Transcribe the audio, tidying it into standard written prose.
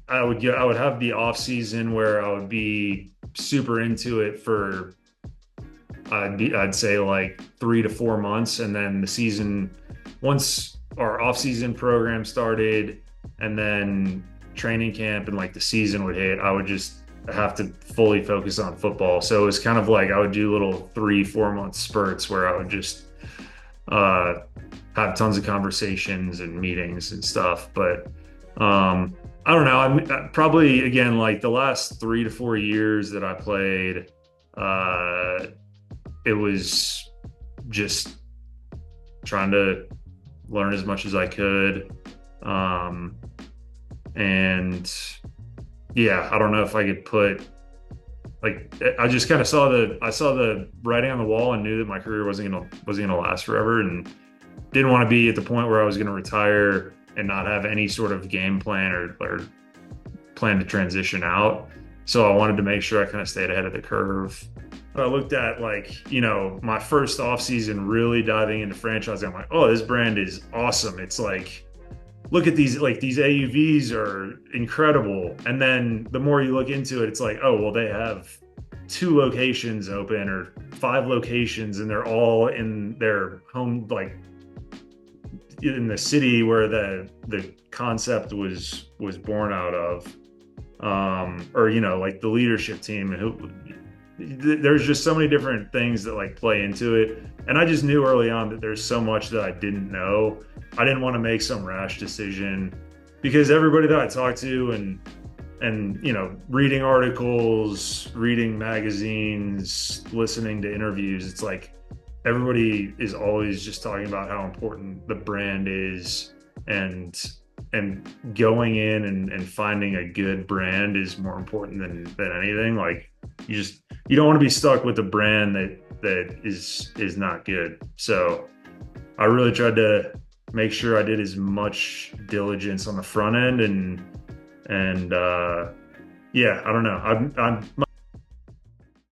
I would have the off season where I would be super into it for I'd say like 3 to 4 months, and then the season, once our off season program started, and then training camp and like the season would hit, I would just have to fully focus on football. So it was kind of like I would do little 3 4 month spurts where I would just uh, have tons of conversations and meetings and stuff. But I don't know. Probably again like the last 3 to 4 years that I played. Uh, it was just trying to learn as much as I could. Um, and yeah, I don't know if I could put like I just kind of saw the writing on the wall and knew that my career wasn't gonna last forever, and didn't want to be at the point where I was gonna retire and not have any sort of game plan or plan to transition out. So I wanted to make sure I kind of stayed ahead of the curve. I looked at like, my first off season really diving into franchising. I'm like, oh, this brand is awesome. It's like, look at these AUVs are incredible. And then the more you look into it, it's like, oh, well, they have 2 locations open or 5 locations, and they're all in their home, like in the city where the concept was born out of. Or like the leadership team, who there's just so many different things that like play into it, and I just knew early on that there's so much that I didn't know. I didn't want to make some rash decision, because everybody that I talked to and reading articles, reading magazines, listening to interviews, it's like everybody is always just talking about how important the brand is, and going in and finding a good brand is more important than anything. Like you don't want to be stuck with a brand that is not good. So I really tried to make sure I did as much diligence on the front end, and yeah, I don't know. I'm